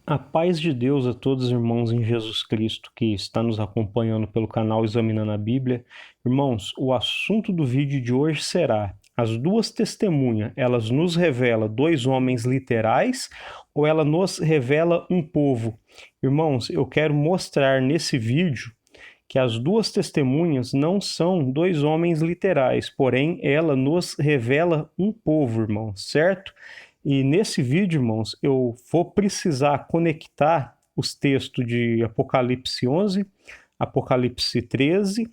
A paz de Deus a todos os irmãos em Jesus Cristo que está nos acompanhando pelo canal Examinando a Bíblia. Irmãos, o assunto do vídeo de hoje será: as duas testemunhas, elas nos revelam dois homens literais ou ela nos revela um povo? Irmãos, eu quero mostrar nesse vídeo que as duas testemunhas não são dois homens literais, porém ela nos revela um povo, irmãos, certo? E nesse vídeo, irmãos, eu vou precisar conectar os textos de Apocalipse 11, Apocalipse 13,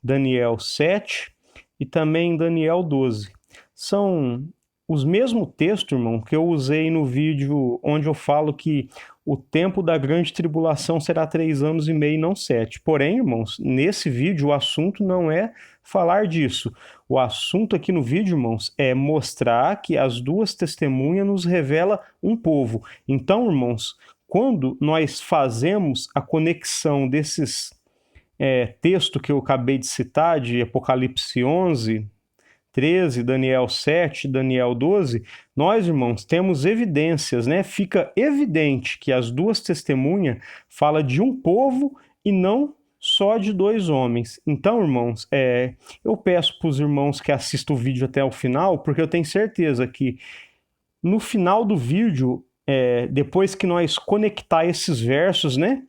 Daniel 7 e também Daniel 12. São os mesmos textos, irmão, que eu usei no vídeo onde eu falo que o tempo da grande tribulação será 3 anos e meio, não 7. Porém, irmãos, nesse vídeo o assunto não é falar disso. O assunto aqui no vídeo, irmãos, é mostrar que as duas testemunhas nos revela um povo. Então, irmãos, quando nós fazemos a conexão desses texto que eu acabei de citar, de Apocalipse 11, 13, Daniel 7, Daniel 12, nós, irmãos, temos evidências, né? Fica evidente que as duas testemunhas falam de um povo e não só de dois homens. Então, irmãos, eu peço para os irmãos que assistam o vídeo até o final, porque eu tenho certeza que no final do vídeo, depois que nós conectar esses versos, né?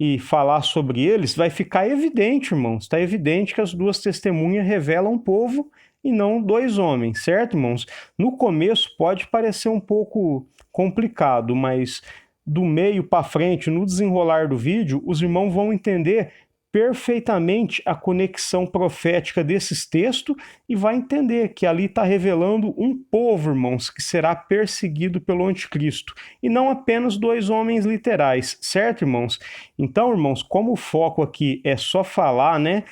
E falar sobre eles, vai ficar evidente, irmãos. Está evidente que as duas testemunhas revelam um povo e não dois homens, certo, irmãos? No começo pode parecer um pouco complicado, mas do meio para frente, no desenrolar do vídeo, os irmãos vão entender perfeitamente a conexão profética desses textos e vai entender que ali está revelando um povo, irmãos, que será perseguido pelo anticristo, e não apenas dois homens literais, certo, irmãos? Então, irmãos, como o foco aqui é só falar, né,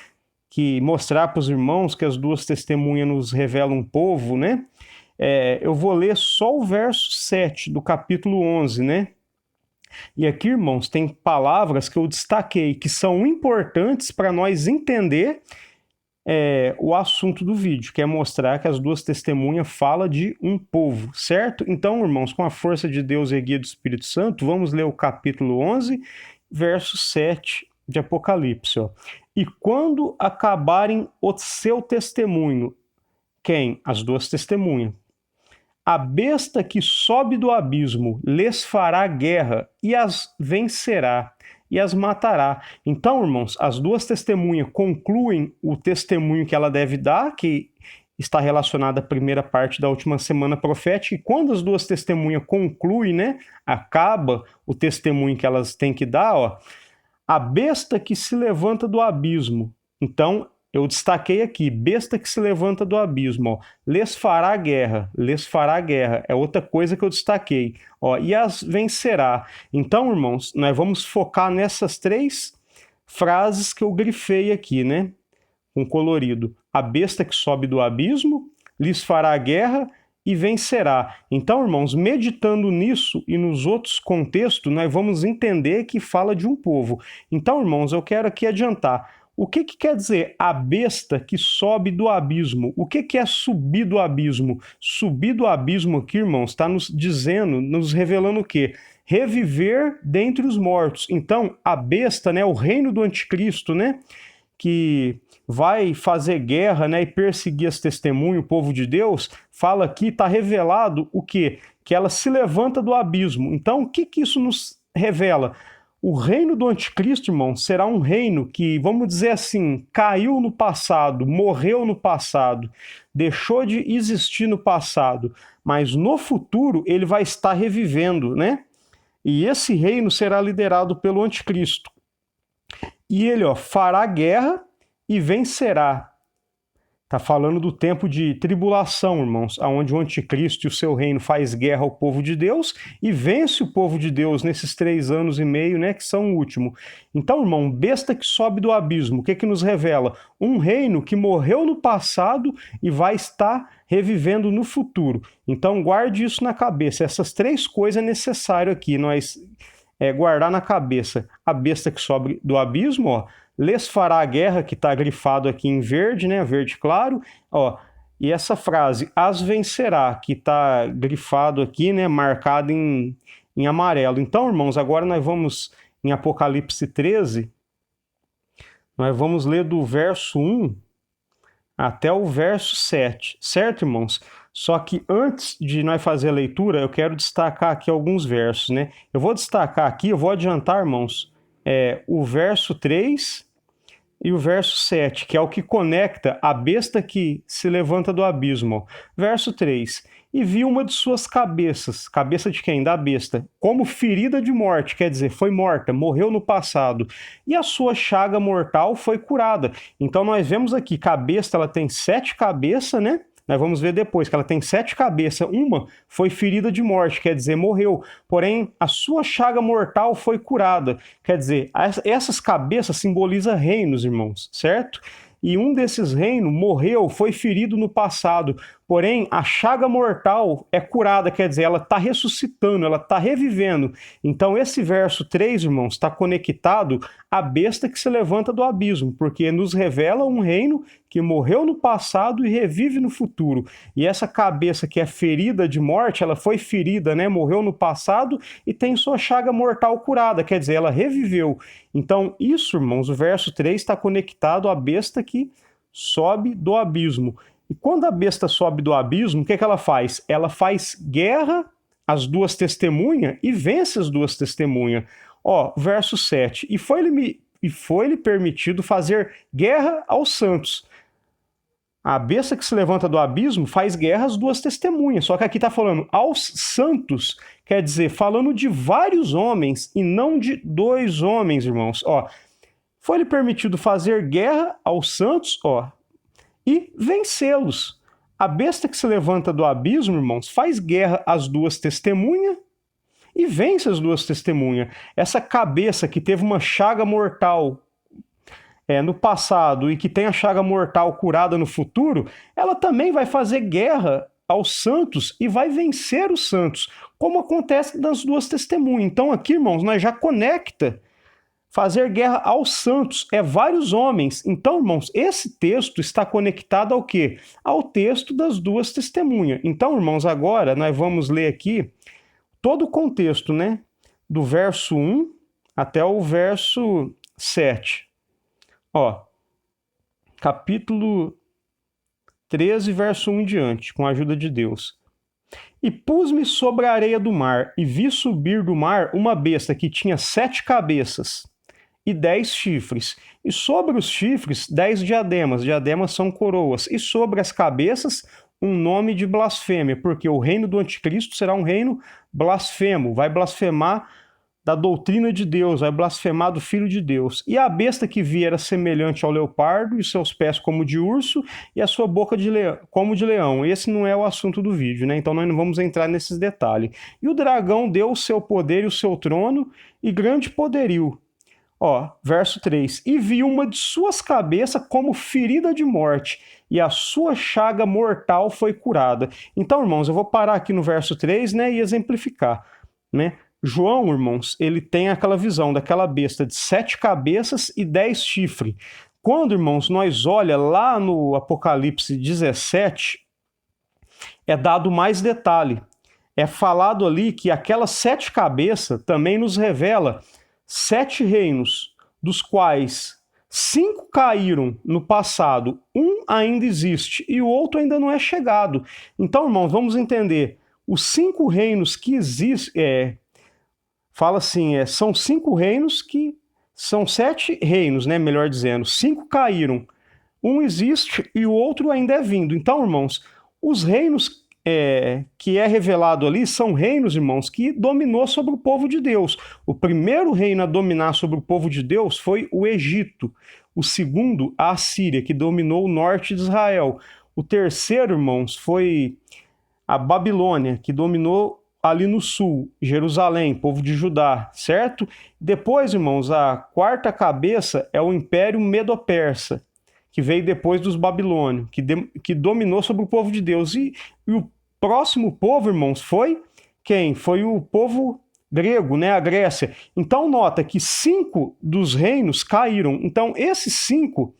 que mostrar para os irmãos que as duas testemunhas nos revelam um povo, né, eu vou ler só o verso 7 do capítulo 11, né? E aqui, irmãos, tem palavras que eu destaquei que são importantes para nós entender o assunto do vídeo, que é mostrar que as duas testemunhas falam de um povo, certo? Então, irmãos, com a força de Deus e a guia do Espírito Santo, vamos ler o capítulo 11, verso 7 de Apocalipse. Ó. E quando acabarem o seu testemunho, quem? As duas testemunhas. A besta que sobe do abismo lhes fará guerra e as vencerá e as matará. Então, irmãos, as duas testemunhas concluem o testemunho que ela deve dar, que está relacionado à primeira parte da última semana profética, e quando as duas testemunhas concluem, né, acaba o testemunho que elas têm que dar, ó, a besta que se levanta do abismo. Então, eu destaquei aqui, besta que se levanta do abismo, ó, lhes fará guerra, é outra coisa que eu destaquei, ó, e as vencerá. Então, irmãos, nós vamos focar nessas três frases que eu grifei aqui, né, com colorido. A besta que sobe do abismo, lhes fará guerra e vencerá. Então, irmãos, meditando nisso e nos outros contextos, nós vamos entender que fala de um povo. Então, irmãos, eu quero aqui adiantar. O que quer dizer a besta que sobe do abismo? O que é subir do abismo? Subir do abismo aqui, irmãos, está nos dizendo, nos revelando o quê? Reviver dentre os mortos. Então, a besta, né, o reino do anticristo, né, que vai fazer guerra, né, e perseguir as testemunhas, o povo de Deus, fala aqui, está revelado o quê? Que ela se levanta do abismo. Então, o que isso nos revela? O reino do anticristo, irmão, será um reino que, vamos dizer assim, caiu no passado, morreu no passado, deixou de existir no passado, mas no futuro ele vai estar revivendo, né? E esse reino será liderado pelo anticristo. E ele, ó, fará guerra e vencerá. Está falando do tempo de tribulação, irmãos, onde o anticristo e o seu reino faz guerra ao povo de Deus e vence o povo de Deus nesses 3 anos e meio, né, que são o último. Então, irmão, besta que sobe do abismo, o que nos revela? Um reino que morreu no passado e vai estar revivendo no futuro. Então, guarde isso na cabeça. Essas três coisas é necessário aqui, nós guardar na cabeça. A besta que sobe do abismo, ó, lhes fará a guerra, que está grifado aqui em verde, né, verde claro, ó, E essa frase, as vencerá, que está grifado aqui, né, marcado em amarelo. Então, irmãos, agora nós vamos em Apocalipse 13, nós vamos ler do verso 1 até o verso 7, certo, irmãos? Só que antes de nós fazer a leitura, eu quero destacar aqui alguns versos, né? Eu vou destacar aqui, eu vou adiantar, irmãos, o verso 3 e o verso 7, que é o que conecta a besta que se levanta do abismo. Verso 3. E viu uma de suas cabeças, cabeça de quem? Da besta, como ferida de morte, quer dizer, foi morta, morreu no passado, e a sua chaga mortal foi curada. Então nós vemos aqui que a besta ela tem 7 cabeças, né? Nós vamos ver depois que ela tem 7 cabeças. Uma foi ferida de morte, quer dizer, morreu. Porém, a sua chaga mortal foi curada. Quer dizer, essas cabeças simbolizam reinos, irmãos, certo? E um desses reinos morreu, foi ferido no passado. Porém, a chaga mortal é curada, quer dizer, ela está ressuscitando, ela está revivendo. Então, esse verso 3, irmãos, está conectado à besta que se levanta do abismo, porque nos revela um reino que morreu no passado e revive no futuro. E essa cabeça que é ferida de morte, ela foi ferida, né? Morreu no passado e tem sua chaga mortal curada, quer dizer, ela reviveu. Então, isso, irmãos, o verso 3 está conectado à besta que sobe do abismo. E quando a besta sobe do abismo, o que ela faz? Ela faz guerra às duas testemunhas e vence as duas testemunhas. Ó, verso 7. E foi-lhe permitido fazer guerra aos santos. A besta que se levanta do abismo faz guerra às duas testemunhas. Só que aqui está falando aos santos, quer dizer, falando de vários homens e não de 2 homens, irmãos. Ó, foi-lhe permitido fazer guerra aos santos, ó, e vencê-los. A besta que se levanta do abismo, irmãos, faz guerra às duas testemunhas e vence as duas testemunhas. Essa cabeça que teve uma chaga mortal no passado e que tem a chaga mortal curada no futuro, ela também vai fazer guerra aos santos e vai vencer os santos, como acontece nas duas testemunhas. Então aqui, irmãos, nós já conecta fazer guerra aos santos, vários homens. Então, irmãos, esse texto está conectado ao quê? Ao texto das duas testemunhas. Então, irmãos, agora nós vamos ler aqui todo o contexto, né? Do verso 1 até o verso 7. Ó, capítulo 13, verso 1 em diante, com a ajuda de Deus. E pus-me sobre a areia do mar, e vi subir do mar uma besta que tinha 7 cabeças e 10 chifres, e sobre os chifres 10 diademas, diademas são coroas, e sobre as cabeças um nome de blasfêmia, porque o reino do anticristo será um reino blasfemo, vai blasfemar da doutrina de Deus, vai blasfemar do Filho de Deus. E a besta que vi era semelhante ao leopardo, e seus pés como de urso, e a sua boca como de leão. Esse não é o assunto do vídeo, né? Então nós não vamos entrar nesses detalhes. E o dragão deu o seu poder e o seu trono, e grande poderio. Ó, verso 3. E vi uma de suas cabeças como ferida de morte, e a sua chaga mortal foi curada. Então, irmãos, eu vou parar aqui no verso 3, né, e exemplificar, né? João, irmãos, ele tem aquela visão daquela besta de 7 cabeças e 10 chifres. Quando, irmãos, nós olha lá no Apocalipse 17, é dado mais detalhe. É falado ali que aquelas 7 cabeças também nos revela 7 reinos, dos quais 5 caíram no passado, um ainda existe e o outro ainda não é chegado. Então, irmãos, vamos entender. Os 5 reinos que existem, fala assim, são 5 reinos que são 7 reinos, né? Melhor dizendo, 5 caíram, um existe e o outro ainda é vindo. Então, irmãos, os reinos que é revelado ali são reinos, irmãos, que dominou sobre o povo de Deus. O primeiro reino a dominar sobre o povo de Deus foi o Egito. O segundo, a Assíria, que dominou o norte de Israel. O terceiro, irmãos, foi a Babilônia, que dominou ali no sul, Jerusalém, povo de Judá, certo? Depois, irmãos, a quarta cabeça é o Império Medo-Persa, que veio depois dos babilônios, que dominou sobre o povo de Deus. E o próximo povo, irmãos, foi quem? Foi o povo grego, né? A Grécia. Então, nota que 5 dos reinos caíram. Então, esses 5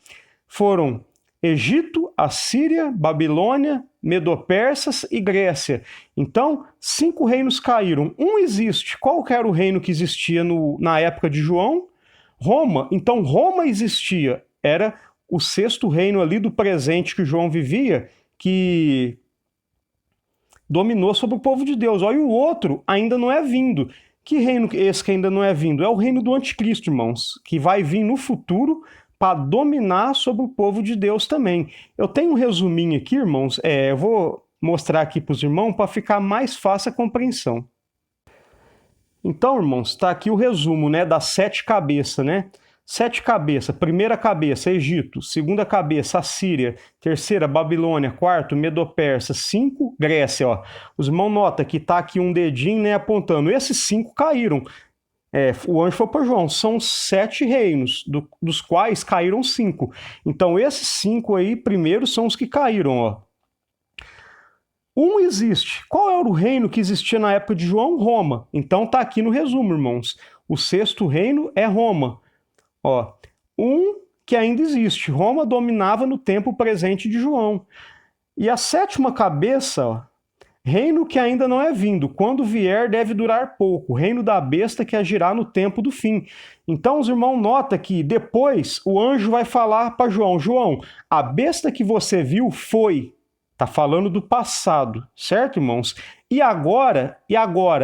foram Egito, Assíria, Babilônia, Medo-Persas e Grécia. Então, 5 reinos caíram. Um existe. Qual que era o reino que existia na época de João? Roma. Então, Roma existia. Era o 6º reino ali do presente que João vivia, que dominou sobre o povo de Deus. Olha, e o outro ainda não é vindo. Que reino esse que ainda não é vindo? É o reino do anticristo, irmãos, que vai vir no futuro para dominar sobre o povo de Deus também. Eu tenho um resuminho aqui, irmãos, eu vou mostrar aqui para os irmãos para ficar mais fácil a compreensão. Então, irmãos, está aqui o resumo, né, das 7 cabeças, né? 7 cabeças. Primeira cabeça, Egito. Segunda cabeça, Assíria. Terceira, Babilônia. Quarto, Medo-Persa. 5, Grécia. Ó. Os irmãos notam que está aqui um dedinho, né, apontando. Esses 5 caíram. O anjo falou para João, são 7 reinos, dos quais caíram 5. Então, esses 5 aí, primeiro, são os que caíram. Ó. Um existe. Qual era o reino que existia na época de João? Roma. Então, está aqui no resumo, irmãos. O 6º reino é Roma. Ó, um que ainda existe. Roma dominava no tempo presente de João. E a 7ª cabeça, ó, reino que ainda não é vindo. Quando vier, deve durar pouco. Reino da besta que agirá no tempo do fim. Então, os irmãos notam que depois o anjo vai falar para João, João, a besta que você viu foi. Está falando do passado, certo, irmãos? E agora,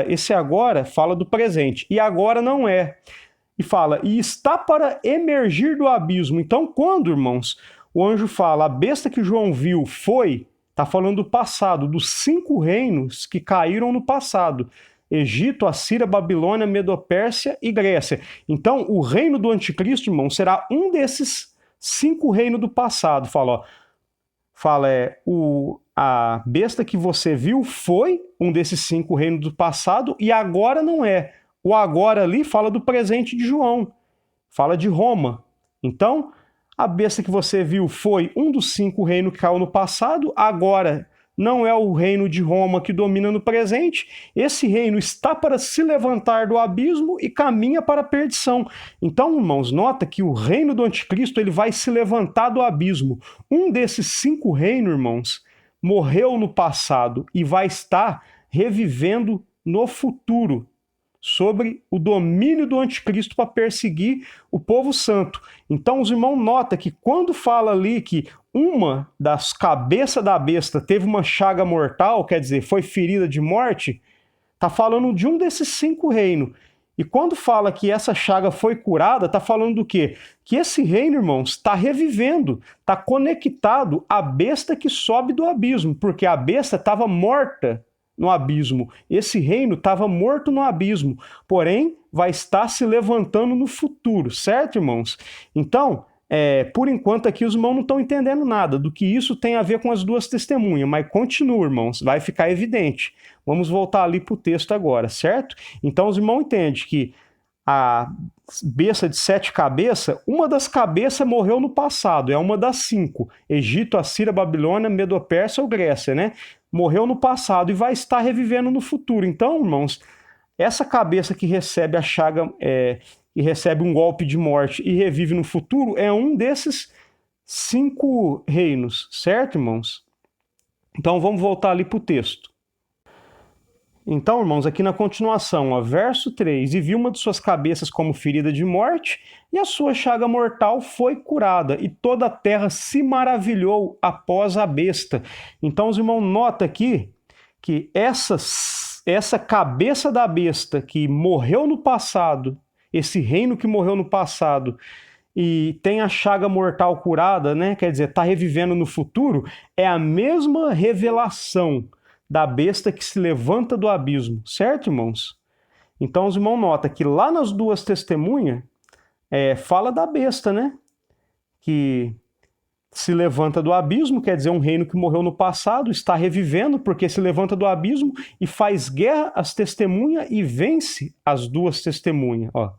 esse agora fala do presente. E agora não é. E fala, e está para emergir do abismo. Então, quando, irmãos, o anjo fala, a besta que João viu foi, está falando do passado, dos 5 reinos que caíram no passado. Egito, Assíria, Babilônia, Medo-Pérsia e Grécia. Então, o reino do anticristo, irmão, será um desses 5 reinos do passado. A besta que você viu foi um desses 5 reinos do passado e agora não é. O agora ali fala do presente de João, fala de Roma. Então, a besta que você viu foi um dos 5 reinos que caiu no passado, agora não é o reino de Roma que domina no presente. Esse reino está para se levantar do abismo e caminha para a perdição. Então, irmãos, nota que o reino do anticristo ele vai se levantar do abismo. Um desses 5 reinos, irmãos, morreu no passado e vai estar revivendo no futuro, sobre o domínio do anticristo para perseguir o povo santo. Então os irmãos notam que quando fala ali que uma das cabeças da besta teve uma chaga mortal, quer dizer, foi ferida de morte, está falando de um desses 5 reinos. E quando fala que essa chaga foi curada, está falando do quê? Que esse reino, irmãos, está revivendo, está conectado à besta que sobe do abismo, porque a besta estava morta no abismo. Esse reino estava morto no abismo, porém vai estar se levantando no futuro, certo, irmãos? Então, por enquanto aqui os irmãos não estão entendendo nada do que isso tem a ver com as 2 testemunhas, mas continua, irmãos, vai ficar evidente. Vamos voltar ali para o texto agora, certo? Então os irmãos entendem que a besta de 7 cabeças, uma das cabeças morreu no passado, é uma das 5. Egito, Assíria, Babilônia, Medo-Pérsia ou Grécia, né? Morreu no passado e vai estar revivendo no futuro. Então, irmãos, essa cabeça que recebe a chaga, e recebe um golpe de morte e revive no futuro, é um desses 5 reinos, certo, irmãos? Então, vamos voltar ali para o texto. Então, irmãos, aqui na continuação, ó, verso 3, e viu uma de suas cabeças como ferida de morte, e a sua chaga mortal foi curada, e toda a terra se maravilhou após a besta. Então, os irmãos notam aqui que essa cabeça da besta que morreu no passado, esse reino que morreu no passado, e tem a chaga mortal curada, né? Quer dizer, está revivendo no futuro, é a mesma revelação da besta que se levanta do abismo, certo, irmãos? Então os irmãos notam que lá nas 2 testemunhas, fala da besta, né? Que se levanta do abismo, quer dizer, um reino que morreu no passado, está revivendo porque se levanta do abismo e faz guerra às testemunhas e vence as 2 testemunhas, ó.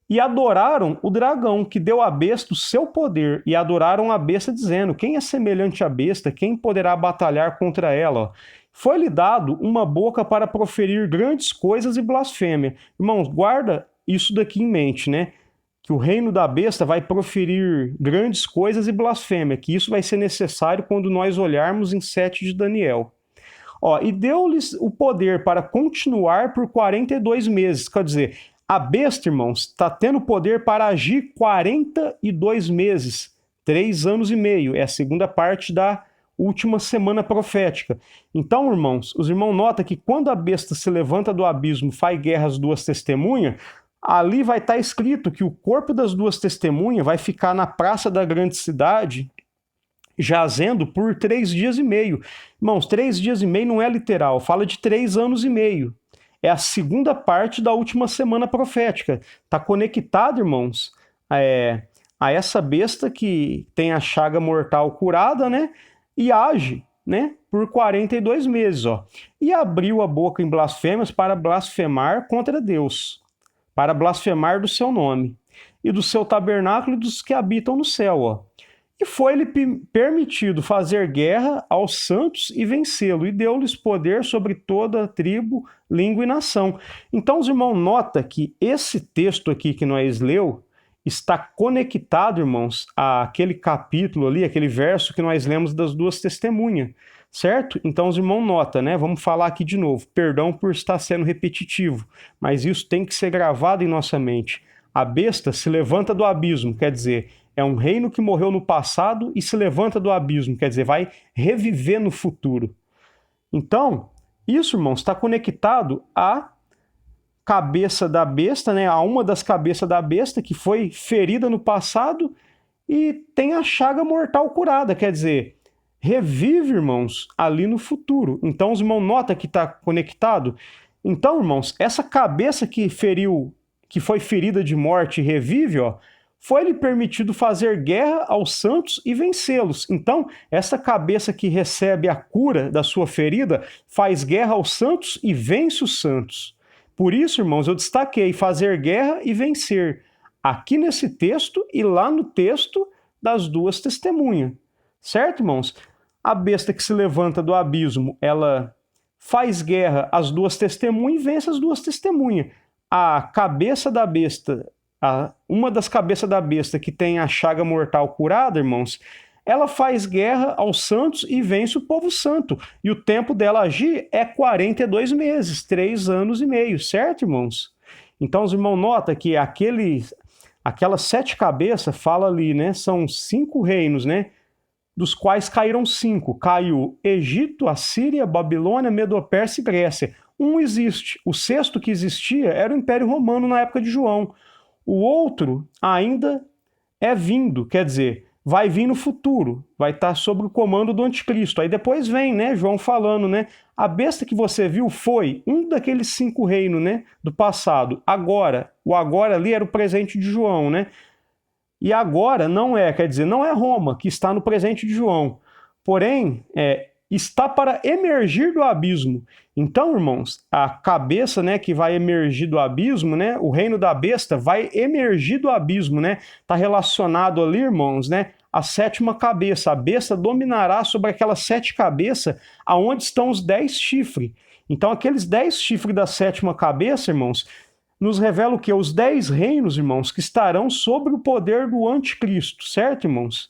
E adoraram o dragão, que deu à besta o seu poder, e adoraram a besta, dizendo, quem é semelhante à besta, quem poderá batalhar contra ela? Foi-lhe dado uma boca para proferir grandes coisas e blasfêmia. Irmãos, guarda isso daqui em mente, né? que o reino da besta vai proferir grandes coisas e blasfêmia, que isso vai ser necessário quando nós olharmos em 7 de Daniel. Ó, e deu-lhes o poder para continuar por 42 meses. Quer dizer, a besta, irmãos, está tendo poder para agir 42 meses, 3 anos e meio. É a segunda parte da última semana profética. Então, irmãos, os irmãos notam que quando a besta se levanta do abismo, faz guerra às duas testemunhas, ali vai estar escrito que o corpo das duas testemunhas vai ficar na praça da grande cidade, jazendo por 3 dias e meio. Irmãos, 3 dias e meio não é literal, fala de 3 anos e meio. É a segunda parte da última semana profética. Está conectado, irmãos, a essa besta que tem a chaga mortal curada, né? E age, né? Por 42 meses, ó. E abriu a boca em blasfêmias para blasfemar contra Deus, para blasfemar do seu nome, e do seu tabernáculo e dos que habitam no céu, ó. E foi-lhe permitido fazer guerra aos santos e vencê-lo, e deu-lhes poder sobre toda a tribo, língua e nação. Então, os irmãos notam que esse texto aqui que nós leu está conectado, irmãos, àquele capítulo ali, aquele verso que nós lemos das duas testemunhas, certo? Então, os irmãos notam, né? Vamos falar aqui de novo. Perdão por estar sendo repetitivo, mas isso tem que ser gravado em nossa mente. A besta se levanta do abismo, quer dizer, é um reino que morreu no passado e se levanta do abismo, quer dizer, vai reviver no futuro. Então, isso, irmãos, está conectado à cabeça da besta, né? A uma das cabeças da besta que foi ferida no passado e tem a chaga mortal curada, quer dizer, revive, irmãos, ali no futuro. Então, os irmãos notam que está conectado. Então, irmãos, essa cabeça que foi ferida de morte e revive, ó, foi-lhe permitido fazer guerra aos santos e vencê-los. Então, essa cabeça que recebe a cura da sua ferida faz guerra aos santos e vence os santos. Por isso, irmãos, eu destaquei fazer guerra e vencer aqui nesse texto e lá no texto das duas testemunhas. Certo, irmãos? A besta que se levanta do abismo, ela faz guerra às duas testemunhas e vence as duas testemunhas. A cabeça da besta, uma das cabeças da besta que tem a chaga mortal curada, irmãos, ela faz guerra aos santos e vence o povo santo. E o tempo dela agir é 42 meses, 3 anos e meio, certo, irmãos? Então, os irmãos notam que aquelas 7 cabeças, fala ali, né? São 5 reinos, né? Dos quais caíram 5. Caiu Egito, Assíria, Babilônia, Medo-Pérsia e Grécia. Um existe. O 6º que existia era o Império Romano na época de João. O outro ainda é vindo, quer dizer, vai vir no futuro, vai estar sob o comando do anticristo. Aí depois vem, né, João falando, né, a besta que você viu foi um daqueles 5 reinos, né, do passado. Agora, o agora ali era o presente de João, né? E agora não é, quer dizer, não é Roma que está no presente de João. Porém, está para emergir do abismo. Então, irmãos, a cabeça, né, que vai emergir do abismo, né, o reino da besta vai emergir do abismo, né? Está relacionado ali, irmãos, né, a 7ª cabeça. A besta dominará sobre aquelas 7 cabeças, aonde estão os 10 chifres. Então, aqueles 10 chifres da 7ª cabeça, irmãos, nos revela o que? Os 10 reinos, irmãos, que estarão sob o poder do anticristo, certo, irmãos?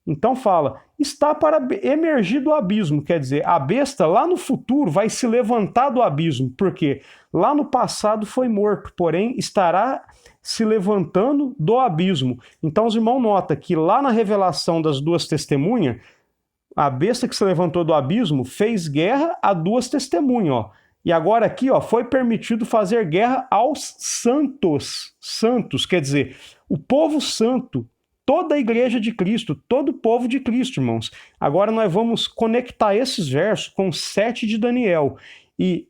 Então fala, está para emergir do abismo, quer dizer, a besta lá no futuro vai se levantar do abismo, porque lá no passado foi morto, porém estará se levantando do abismo. Então os irmãos notam que lá na revelação das duas testemunhas, a besta que se levantou do abismo fez guerra a duas testemunhas, ó. E agora aqui, ó, foi permitido fazer guerra aos santos. Santos, quer dizer, o povo santo, toda a igreja de Cristo, todo o povo de Cristo, irmãos. Agora nós vamos conectar esses versos com 7 de Daniel e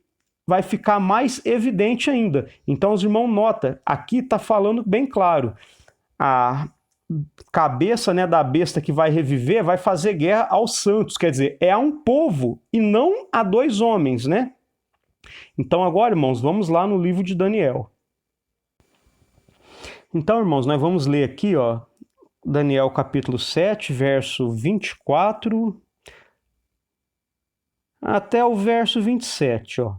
vai ficar mais evidente ainda. Então os irmãos notam, aqui está falando bem claro, a cabeça, né, da besta que vai reviver vai fazer guerra aos santos, quer dizer, é a um povo e não a 2 homens, né? Então agora, irmãos, vamos lá no livro de Daniel. Então, irmãos, nós vamos ler aqui, ó, Daniel capítulo 7, verso 24 até o verso 27, ó.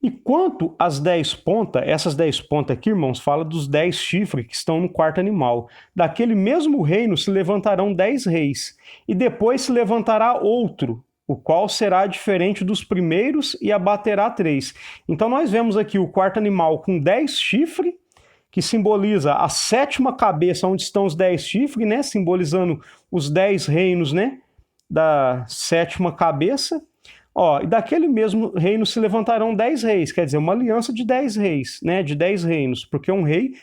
E quanto às 10 pontas, essas 10 pontas aqui, irmãos, fala dos 10 chifres que estão no quarto animal. Daquele mesmo reino se levantarão 10 reis, e depois se levantará outro, o qual será diferente dos primeiros e abaterá 3. Então nós vemos aqui o quarto animal com 10 chifres, que simboliza a 7ª cabeça, onde estão os 10 chifres, né? Simbolizando os 10 reinos, né? Da 7ª cabeça. Ó, e daquele mesmo reino se levantarão 10 reis, quer dizer, uma aliança de 10 reis, né? De 10 reinos, porque um rei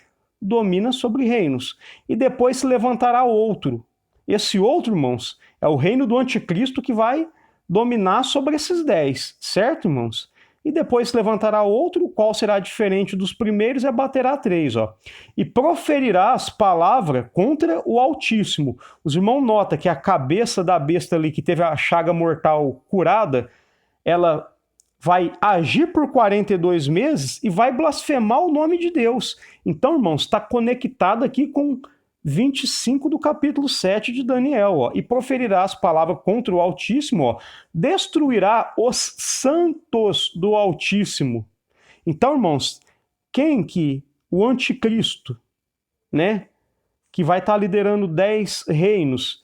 domina sobre reinos. E depois se levantará outro. Esse outro, irmãos, é o reino do anticristo que vai dominar sobre esses 10, certo, irmãos? E depois se levantará outro, o qual será diferente dos primeiros e abaterá 3, ó. E proferirá as palavras contra o Altíssimo. Os irmãos notam que a cabeça da besta ali, que teve a chaga mortal curada, ela vai agir por 42 meses e vai blasfemar o nome de Deus. Então, irmãos, está conectado aqui com 25 do capítulo 7 de Daniel, ó, e proferirá as palavras contra o Altíssimo, ó, destruirá os santos do Altíssimo. Então, irmãos, quem que o anticristo, né, que vai estar liderando 10 reinos,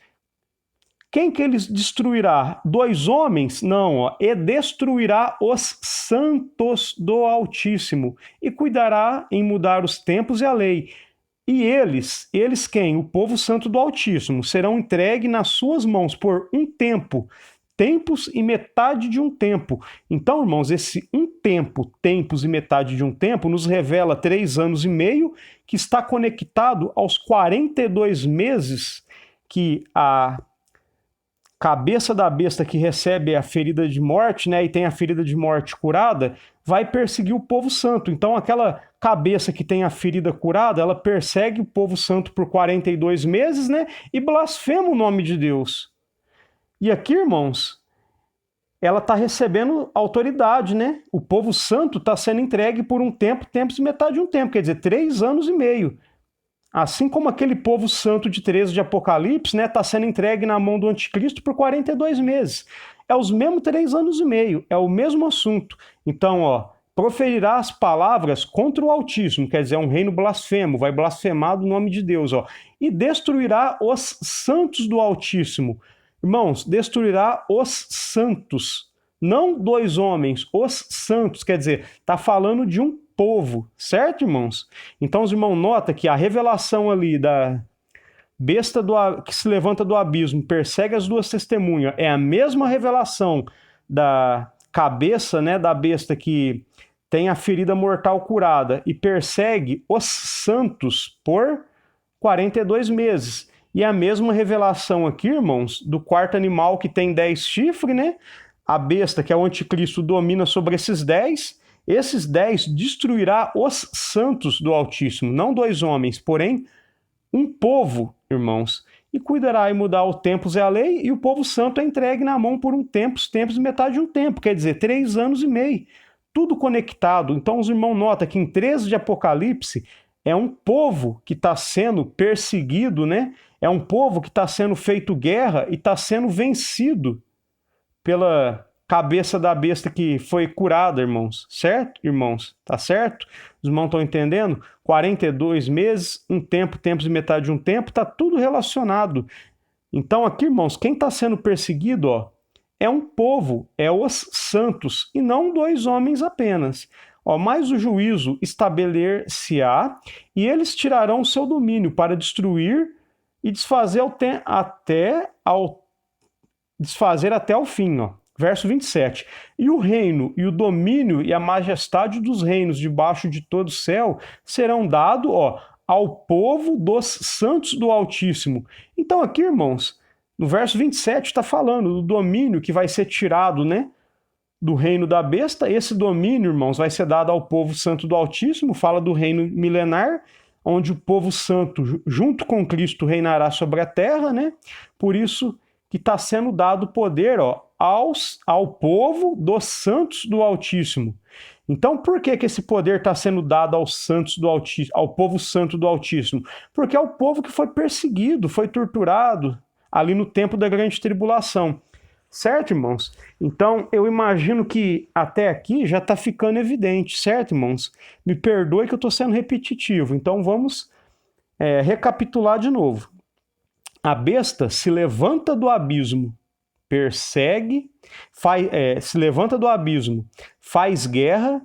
quem que ele destruirá? 2 homens? Não, ó, e destruirá os santos do Altíssimo, e cuidará em mudar os tempos e a lei. E eles quem? O povo santo do Altíssimo, serão entregues nas suas mãos por um tempo, tempos e metade de um tempo. Então, irmãos, esse um tempo, tempos e metade de um tempo, nos revela 3 anos e meio, que está conectado aos 42 meses que a cabeça da besta que recebe a ferida de morte, né, e tem a ferida de morte curada, vai perseguir o povo santo. Então, aquela cabeça que tem a ferida curada, ela persegue o povo santo por 42 meses, né, e blasfema o nome de Deus. E aqui, irmãos, ela está recebendo autoridade, né? O povo santo está sendo entregue por um tempo, tempos e metade de um tempo, quer dizer, 3 anos e meio. Assim como aquele povo santo de 13 de Apocalipse, né, está sendo entregue na mão do anticristo por 42 meses. É os mesmos 3 anos e meio, é o mesmo assunto. Então, ó, proferirá as palavras contra o Altíssimo, quer dizer, é um reino blasfemo, vai blasfemar do nome de Deus, ó, e destruirá os santos do Altíssimo. Irmãos, destruirá os santos, não 2 homens, os santos, quer dizer, está falando de um povo, certo, irmãos? Então os irmãos notam que a revelação ali da besta que se levanta do abismo, persegue as 2 testemunhas, é a mesma revelação da cabeça, né, da besta que tem a ferida mortal curada e persegue os santos por 42 meses. E a mesma revelação aqui, irmãos, do quarto animal que tem 10 chifres, né? A besta, que é o anticristo, domina sobre esses 10. Esses 10 destruirá os santos do Altíssimo, não 2 homens, porém um povo, irmãos, e cuidará em mudar os tempos e a lei, e o povo santo é entregue na mão por um tempo, tempos e metade de um tempo, quer dizer, 3 anos e meio, tudo conectado. Então os irmãos notam que em 13 de Apocalipse é um povo que está sendo perseguido, né? É um povo que está sendo feito guerra e está sendo vencido pela cabeça da besta que foi curada, irmãos. Certo, irmãos? Tá certo? Os irmãos estão entendendo? 42 meses, um tempo, tempos e metade de um tempo, tá tudo relacionado. Então aqui, irmãos, quem está sendo perseguido, ó, é um povo, é os santos, e não 2 homens apenas. Ó, mas o juízo estabelecer-se-á, e eles tirarão o seu domínio para destruir e desfazer até o fim, ó. Verso 27. E o reino e o domínio e a majestade dos reinos debaixo de todo o céu serão dados, ó, ao povo dos santos do Altíssimo. Então aqui, irmãos, no verso 27 está falando do domínio que vai ser tirado, né, do reino da besta. Esse domínio, irmãos, vai ser dado ao povo santo do Altíssimo. Fala do reino milenar, onde o povo santo, junto com Cristo, reinará sobre a terra, né? Por isso que está sendo dado poder, ó, ao povo dos santos do Altíssimo. Então, por que esse poder está sendo dado aos santos do Altíssimo, ao povo santo do Altíssimo? Porque é o povo que foi perseguido, foi torturado ali no tempo da grande tribulação. Certo, irmãos? Então, eu imagino que até aqui já está ficando evidente, certo, irmãos? Me perdoe que eu estou sendo repetitivo, então vamos recapitular de novo. A besta se levanta do abismo, persegue, se levanta do abismo, faz guerra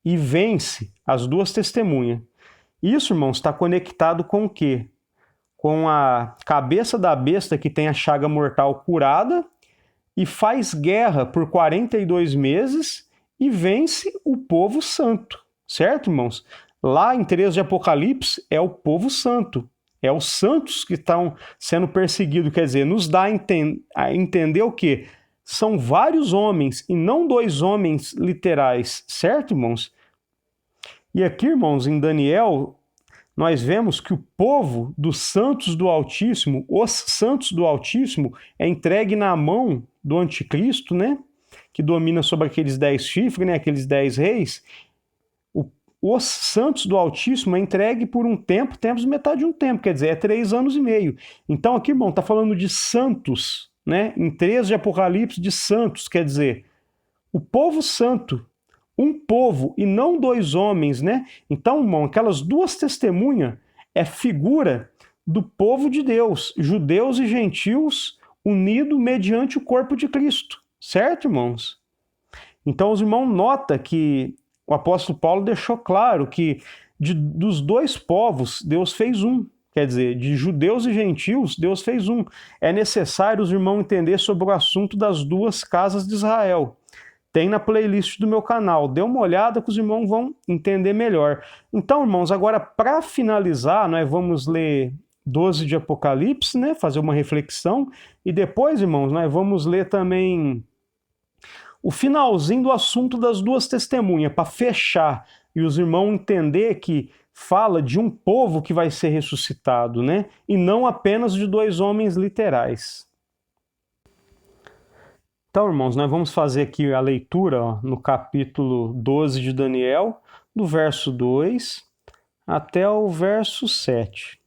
e vence as duas testemunhas. Isso, irmãos, está conectado com o quê? Com a cabeça da besta que tem a chaga mortal curada e faz guerra por 42 meses e vence o povo santo, certo, irmãos? Lá em 3 de Apocalipse é o povo santo, é os santos que estão sendo perseguidos, quer dizer, nos dá a entender o quê? São vários homens e não 2 homens literais, certo, irmãos? E aqui, irmãos, em Daniel, nós vemos que o povo dos santos do Altíssimo, os santos do Altíssimo, é entregue na mão do anticristo, né? Que domina sobre aqueles 10 chifres, né? Aqueles 10 reis. Os santos do Altíssimo é entregue por um tempo, tempos metade de um tempo, quer dizer, é 3 anos e meio. Então aqui, irmão, está falando de santos, né? Em 3 de Apocalipse, de santos, quer dizer, o povo santo, um povo e não 2 homens, né? Então, irmão, aquelas 2 testemunhas é figura do povo de Deus, judeus e gentios unidos mediante o corpo de Cristo, certo, irmãos? Então, os irmãos notam que o apóstolo Paulo deixou claro que dos 2 povos, Deus fez um. Quer dizer, de judeus e gentios, Deus fez um. É necessário os irmãos entender sobre o assunto das 2 casas de Israel. Tem na playlist do meu canal. Dê uma olhada que os irmãos vão entender melhor. Então, irmãos, agora para finalizar, nós vamos ler 12 de Apocalipse, né? Fazer uma reflexão. E depois, irmãos, nós vamos ler também o finalzinho do assunto das 2 testemunhas, para fechar e os irmãos entender que fala de um povo que vai ser ressuscitado, né? E não apenas de 2 homens literais. Então, irmãos, nós vamos fazer aqui a leitura no capítulo 12 de Daniel, do verso 2 até o verso 7.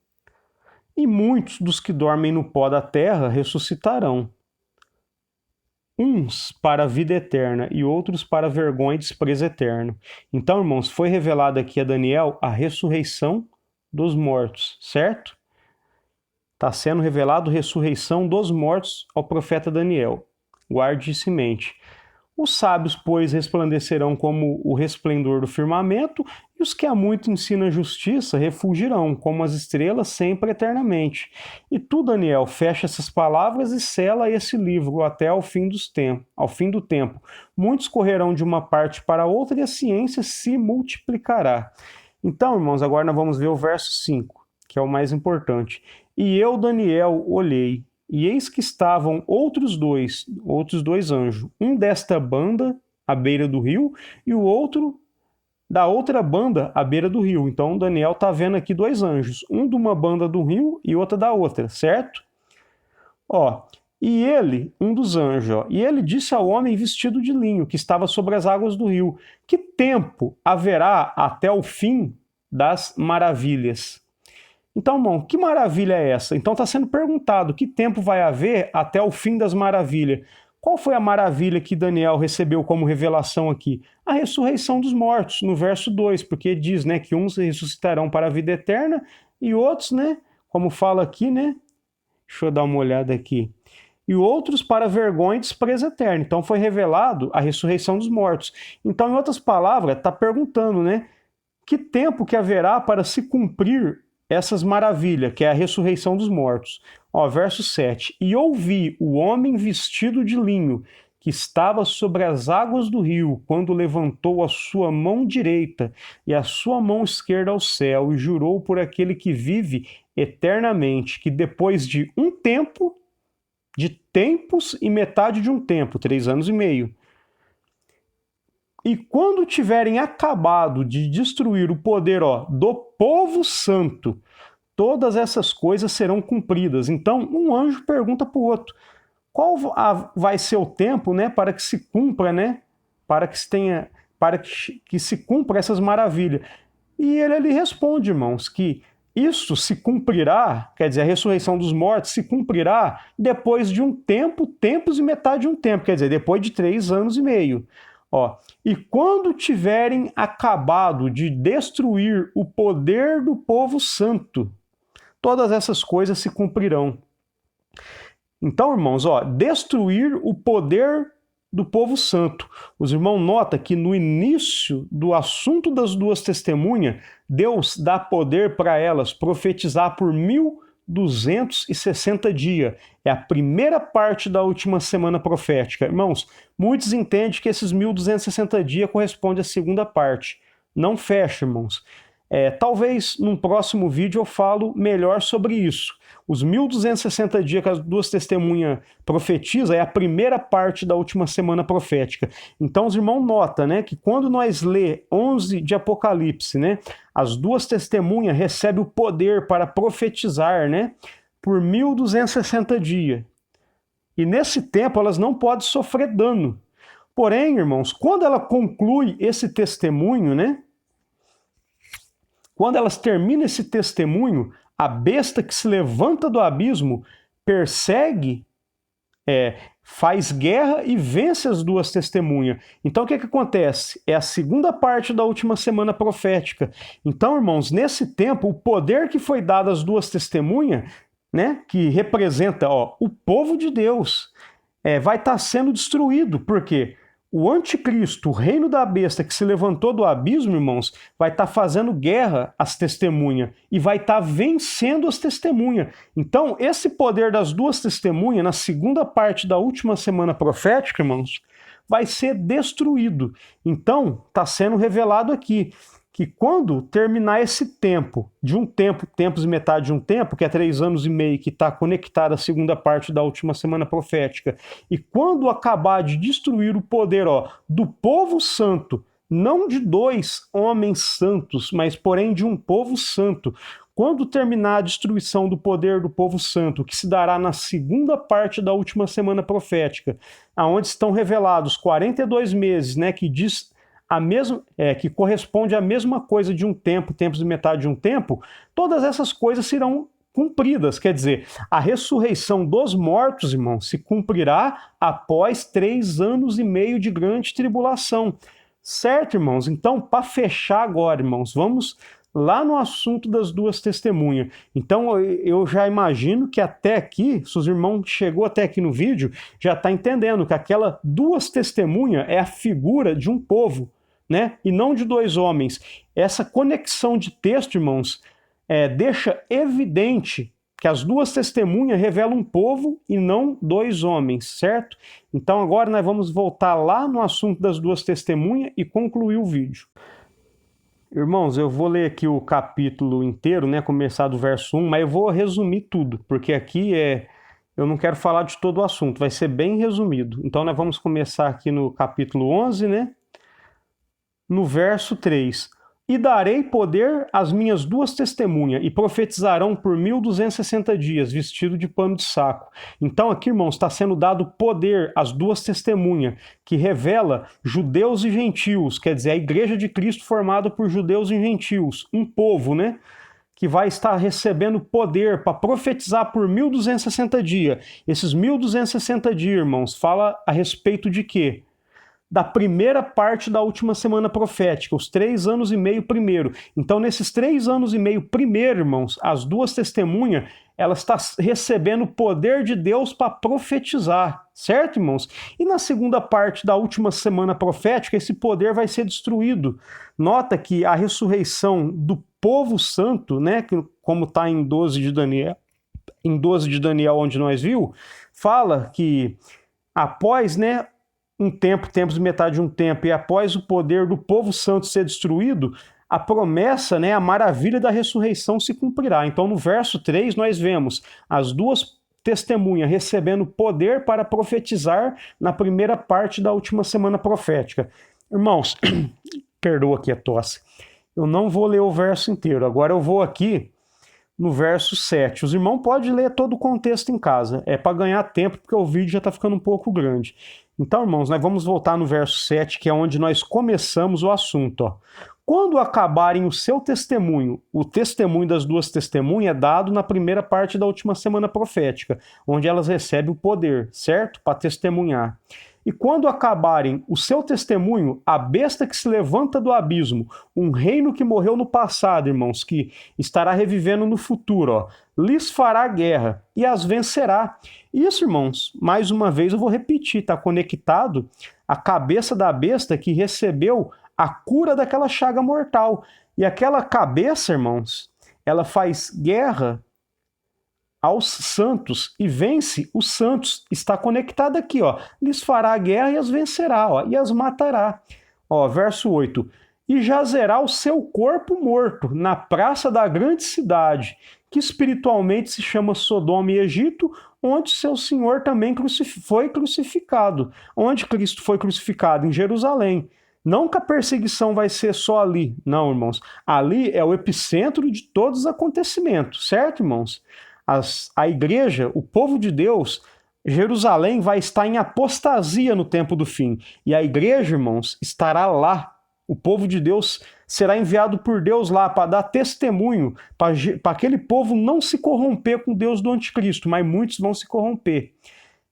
E muitos dos que dormem no pó da terra ressuscitarão, uns para a vida eterna e outros para vergonha e desprezo eterno. Então, irmãos, foi revelado aqui a Daniel a ressurreição dos mortos, certo? Está sendo revelado a ressurreição dos mortos ao profeta Daniel. Guarde isso em mente. Os sábios, pois, resplandecerão como o resplendor do firmamento, e os que há muito ensinam a justiça refugirão, como as estrelas, sempre eternamente. E tu, Daniel, fecha essas palavras e sela esse livro até ao fim do tempo. Muitos correrão de uma parte para outra e a ciência se multiplicará. Então, irmãos, agora nós vamos ver o verso 5, que é o mais importante. E eu, Daniel, olhei, e eis que estavam outros dois anjos, um desta banda, à beira do rio, e o outro da outra banda, à beira do rio. Então, Daniel está vendo aqui 2 anjos, um de uma banda do rio e outra da outra, certo? E ele, um dos anjos, e ele disse ao homem vestido de linho, que estava sobre as águas do rio, que tempo haverá até o fim das maravilhas? Então, irmão, que maravilha é essa? Então está sendo perguntado, que tempo vai haver até o fim das maravilhas? Qual foi a maravilha que Daniel recebeu como revelação aqui? A ressurreição dos mortos, no verso 2, porque diz, né, que uns ressuscitarão para a vida eterna e outros, né, como fala aqui, né, deixa eu dar uma olhada aqui, e outros para vergonha e desprezo eterno. Então foi revelado a ressurreição dos mortos. Então, em outras palavras, está perguntando, né, que tempo que haverá para se cumprir essas maravilhas, que é a ressurreição dos mortos. Verso 7. E ouvi o homem vestido de linho, que estava sobre as águas do rio, quando levantou a sua mão direita e a sua mão esquerda ao céu, e jurou por aquele que vive eternamente, que depois de um tempo, de tempos e metade de um tempo, 3 anos e meio, e quando tiverem acabado de destruir o poder do povo santo, todas essas coisas serão cumpridas. Então, um anjo pergunta para o outro, qual vai ser o tempo, né, para que se cumpra, né, para que se cumpra essas maravilhas? E ele responde, irmãos, que isso se cumprirá, quer dizer, a ressurreição dos mortos se cumprirá depois de um tempo, tempos e metade de um tempo, quer dizer, depois de 3 anos e meio. Ó, e quando tiverem acabado de destruir o poder do povo santo, todas essas coisas se cumprirão. Então, irmãos, ó, destruir o poder do povo santo. Os irmãos notam que no início do assunto das duas testemunhas, Deus dá poder para elas profetizar por 1260 dias. É a primeira parte da última semana profética. Irmãos, muitos entendem que esses 1260 dias correspondem à segunda parte. Não fecha, irmãos. Talvez num próximo vídeo eu falo melhor sobre isso. Os 1260 dias que as duas testemunhas profetizam é a primeira parte da última semana profética. Então os irmãos notam, né, que quando nós lê 11 de Apocalipse, né, as duas testemunhas recebem o poder para profetizar, né, por 1260 dias. E nesse tempo elas não podem sofrer dano. Porém, irmãos, quando ela conclui esse testemunho, né, quando elas terminam esse testemunho, a besta que se levanta do abismo persegue, faz guerra e vence as duas testemunhas. Então o que acontece? É a segunda parte da última semana profética. Então, irmãos, nesse tempo, o poder que foi dado às duas testemunhas, né, que representa o povo de Deus, vai estar sendo destruído. Por quê? O anticristo, o reino da besta que se levantou do abismo, irmãos, vai estar fazendo guerra às testemunhas e vai estar vencendo as testemunhas. Então, esse poder das duas testemunhas, na segunda parte da última semana profética, irmãos, vai ser destruído. Então, está sendo revelado aqui que quando terminar esse tempo, de um tempo, tempos e metade de um tempo, que é 3 anos e meio, que está conectado à segunda parte da última semana profética, e quando acabar de destruir o poder do povo santo, não de 2 homens santos, mas porém de um povo santo, quando terminar a destruição do poder do povo santo, que se dará na segunda parte da última semana profética, aonde estão revelados 42 meses, né, que diz que corresponde à mesma coisa de um tempo, tempos e metade de um tempo, todas essas coisas serão cumpridas. Quer dizer, a ressurreição dos mortos, irmãos, se cumprirá após 3 anos e meio de grande tribulação. Certo, irmãos? Então, para fechar agora, irmãos, vamos lá no assunto das duas testemunhas. Então, eu já imagino que até aqui, se os irmãos chegou até aqui no vídeo, já está entendendo que aquela duas testemunhas é a figura de um povo, né? E não de 2 homens. Essa conexão de texto, irmãos, deixa evidente que as duas testemunhas revelam um povo e não 2 homens, certo? Então agora nós vamos voltar lá no assunto das duas testemunhas e concluir o vídeo. Irmãos, eu vou ler aqui o capítulo inteiro, né? Começar do verso 1, mas eu vou resumir tudo, porque aqui eu não quero falar de todo o assunto, vai ser bem resumido. Então nós vamos começar aqui no capítulo 11, né? No verso 3. E darei poder às minhas duas testemunhas, e profetizarão por 1260 dias, vestido de pano de saco. Então aqui, irmãos, está sendo dado poder às duas testemunhas, que revela judeus e gentios, quer dizer, a igreja de Cristo formada por judeus e gentios, um povo, né? Que vai estar recebendo poder para profetizar por 1260 dias. Esses 1260 dias, irmãos, fala a respeito de quê? Da primeira parte da última semana profética, os 3 anos e meio primeiro. Então, nesses 3 anos e meio primeiro, irmãos, as duas testemunhas, elas estão recebendo o poder de Deus para profetizar, certo, irmãos? E na segunda parte da última semana profética, esse poder vai ser destruído. Nota que a ressurreição do povo santo, né, como está em 12 de Daniel, onde nós viu, fala que após, né, um tempo, tempos e metade de um tempo, e após o poder do povo santo ser destruído, a promessa, né, a maravilha da ressurreição se cumprirá. Então, no verso 3, nós vemos as duas testemunhas recebendo poder para profetizar na primeira parte da última semana profética. Irmãos, perdoa aqui a tosse. Eu não vou ler o verso inteiro, agora eu vou aqui no verso 7. Os irmãos podem ler todo o contexto em casa, é para ganhar tempo, porque o vídeo já está ficando um pouco grande. Então, irmãos, nós vamos voltar no verso 7, que é onde nós começamos o assunto. quando acabarem o seu testemunho, o testemunho das duas testemunhas é dado na primeira parte da última semana profética, onde elas recebem o poder, certo? Para testemunhar. E quando acabarem o seu testemunho, a besta que se levanta do abismo, um reino que morreu no passado, irmãos, que estará revivendo no futuro, ó, lhes fará guerra e as vencerá. Isso, irmãos, mais uma vez eu vou repetir, está conectado à cabeça da besta que recebeu a cura daquela chaga mortal. E aquela cabeça, irmãos, ela faz guerra aos santos e vence os santos. Está conectado aqui, ó. Lhes fará a guerra e as vencerá, ó, e as matará. Ó, verso 8. E jazerá o seu corpo morto na praça da grande cidade, que espiritualmente se chama Sodoma e Egito, onde seu Senhor também foi crucificado. Onde Cristo foi crucificado? Em Jerusalém. Não que a perseguição vai ser só ali, não, irmãos. Ali é o epicentro de todos os acontecimentos, certo, irmãos? A igreja, o povo de Deus, Jerusalém vai estar em apostasia no tempo do fim. E a igreja, irmãos, estará lá. O povo de Deus será enviado por Deus lá para dar testemunho, para aquele povo não se corromper com Deus do anticristo, mas muitos vão se corromper.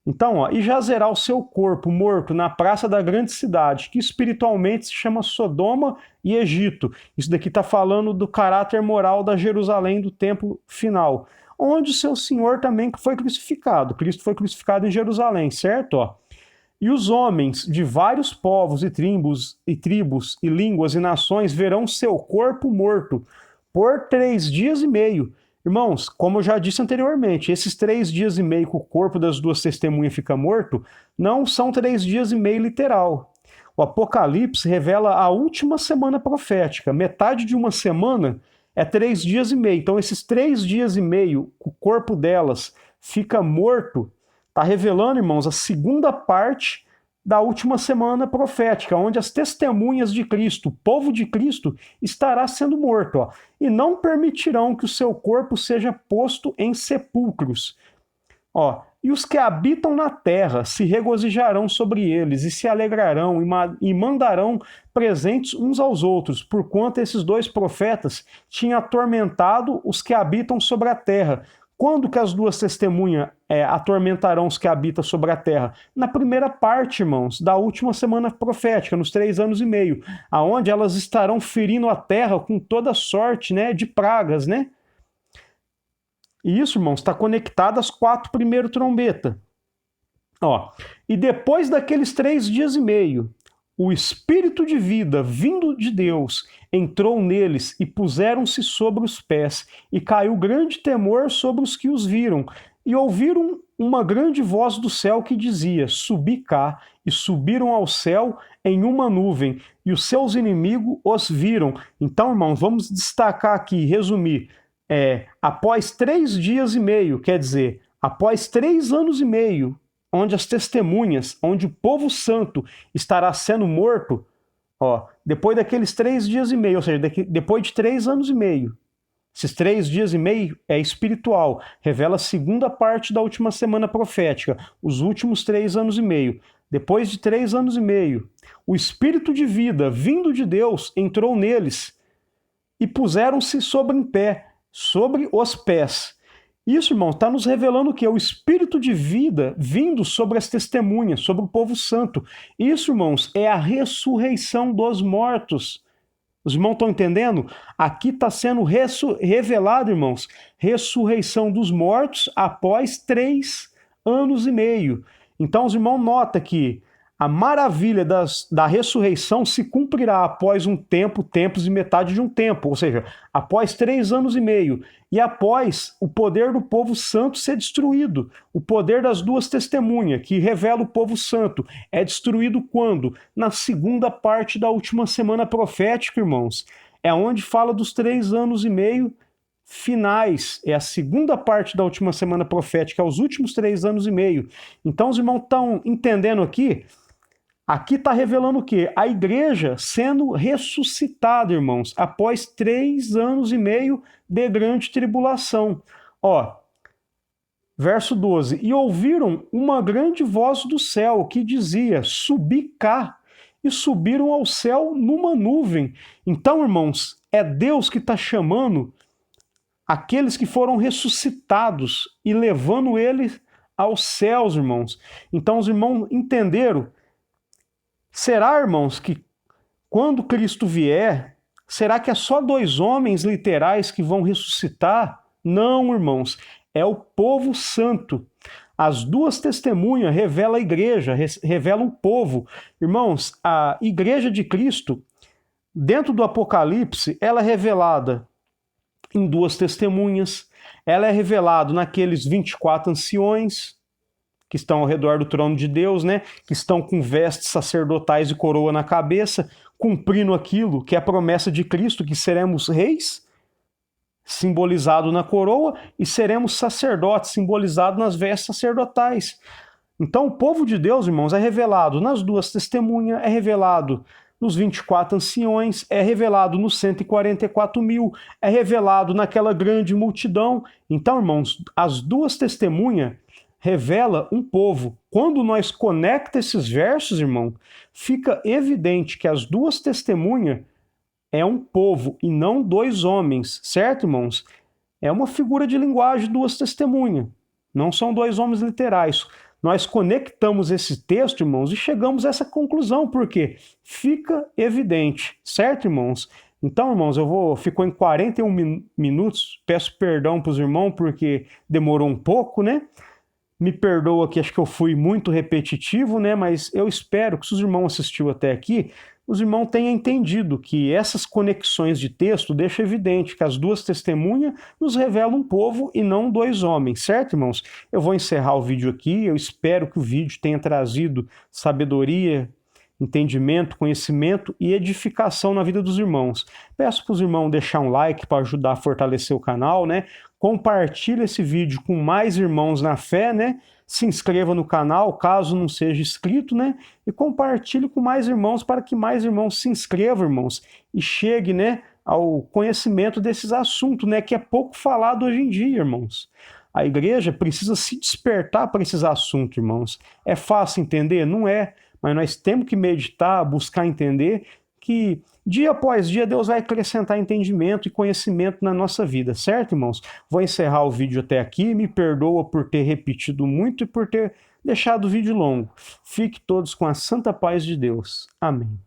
Então, ó, e jazerá o seu corpo morto na praça da grande cidade, que espiritualmente se chama Sodoma e Egito. Isso daqui está falando do caráter moral da Jerusalém do tempo final, onde o seu Senhor também foi crucificado. Cristo foi crucificado em Jerusalém, certo? Ó. E os homens de vários povos e tribos e línguas e nações verão seu corpo morto por 3 dias e meio. Irmãos, como eu já disse anteriormente, esses 3 dias e meio que o corpo das duas testemunhas fica morto, não são 3 dias e meio literal. O Apocalipse revela a última semana profética. Metade de uma semana é 3 dias e meio. Então, esses 3 dias e meio, o corpo delas fica morto, está revelando, irmãos, a segunda parte da última semana profética, onde as testemunhas de Cristo, o povo de Cristo, estará sendo morto, ó, e não permitirão que o seu corpo seja posto em sepulcros. Ó, e os que habitam na terra se regozijarão sobre eles e se alegrarão e mandarão presentes uns aos outros, porquanto esses 2 profetas tinham atormentado os que habitam sobre a terra. Quando que as duas testemunhas atormentarão os que habitam sobre a terra? Na primeira parte, irmãos, da última semana profética, nos 3 anos e meio, aonde elas estarão ferindo a terra com toda sorte, né, de pragas, né? E isso, irmãos, está conectado às 4 primeiras trombetas. Ó, e depois daqueles 3 dias e meio, o espírito de vida vindo de Deus entrou neles e puseram-se sobre os pés, e caiu grande temor sobre os que os viram, e ouviram uma grande voz do céu que dizia: subi cá, e subiram ao céu em uma nuvem, e os seus inimigos os viram. Então, irmãos, vamos destacar aqui, resumir. Após 3 dias e meio, quer dizer, após 3 anos e meio, onde as testemunhas, onde o povo santo estará sendo morto, ó, depois daqueles 3 dias e meio, ou seja, depois de 3 anos e meio, esses 3 dias e meio é espiritual, revela a segunda parte da última semana profética, os últimos 3 anos e meio. Depois de 3 anos e meio, o espírito de vida vindo de Deus entrou neles e puseram-se sobre em pé, sobre os pés. Isso, irmão, está nos revelando que é o espírito de vida vindo sobre as testemunhas, sobre o povo santo. Isso, irmãos, é a ressurreição dos mortos. Os irmãos estão entendendo? Aqui está sendo revelado, irmãos, ressurreição dos mortos após 3 anos e meio. Então, os irmãos notam que a maravilha da ressurreição se cumprirá após um tempo, tempos e metade de um tempo, ou seja, após 3 anos e meio, e após o poder do povo santo ser destruído. O poder das duas testemunhas, que revela o povo santo, é destruído quando? Na segunda parte da última semana profética, irmãos. É onde fala dos 3 anos e meio finais, é a segunda parte da última semana profética, é os últimos 3 anos e meio. Então os irmãos estão entendendo aqui. Aqui está revelando o quê? A igreja sendo ressuscitada, irmãos, após 3 anos e meio de grande tribulação. Ó, verso 12. E ouviram uma grande voz do céu que dizia: subi cá, e subiram ao céu numa nuvem. Então, irmãos, é Deus que está chamando aqueles que foram ressuscitados e levando eles aos céus, irmãos. Então, os irmãos entenderam. Será, irmãos, que quando Cristo vier, será que é só 2 homens literais que vão ressuscitar? Não, irmãos, é o povo santo. As 2 testemunhas revelam a igreja, revelam o povo. Irmãos, a igreja de Cristo, dentro do Apocalipse, ela é revelada em 2 testemunhas, ela é revelada naqueles 24 anciões que estão ao redor do trono de Deus, né? Que estão com vestes sacerdotais e coroa na cabeça, cumprindo aquilo que é a promessa de Cristo, que seremos reis, simbolizado na coroa, e seremos sacerdotes, simbolizado nas vestes sacerdotais. Então, o povo de Deus, irmãos, é revelado nas 2 testemunhas, é revelado nos 24 anciões, é revelado nos 144 mil, é revelado naquela grande multidão. Então, irmãos, as 2 testemunhas revela um povo. Quando nós conectamos esses versos, irmão, fica evidente que as 2 testemunhas é um povo e não 2 homens, certo, irmãos? É uma figura de linguagem, 2 testemunhas. Não são 2 homens literais. Nós conectamos esse texto, irmãos, e chegamos a essa conclusão, porque fica evidente, certo, irmãos? Então, irmãos, ficou em 41 minutos, peço perdão para os irmãos, porque demorou um pouco, né? Me perdoa que acho que eu fui muito repetitivo, né? Mas eu espero que se os irmãos assistiu até aqui, os irmãos tenham entendido que essas conexões de texto deixam evidente que as 2 testemunhas nos revelam um povo e não 2 homens, certo, irmãos? Eu vou encerrar o vídeo aqui, eu espero que o vídeo tenha trazido sabedoria, entendimento, conhecimento e edificação na vida dos irmãos. Peço para os irmãos deixar um like para ajudar a fortalecer o canal, né? Compartilhe esse vídeo com mais irmãos na fé, né? Se inscreva no canal, caso não seja inscrito, né? E compartilhe com mais irmãos para que mais irmãos se inscrevam, irmãos, e chegue, né, ao conhecimento desses assuntos, né, que é pouco falado hoje em dia, irmãos. A igreja precisa se despertar para esses assuntos, irmãos. É fácil entender? Não é, mas nós temos que meditar, buscar entender que dia após dia Deus vai acrescentar entendimento e conhecimento na nossa vida, certo, irmãos? Vou encerrar o vídeo até aqui, me perdoa por ter repetido muito e por ter deixado o vídeo longo. Fique todos com a santa paz de Deus. Amém.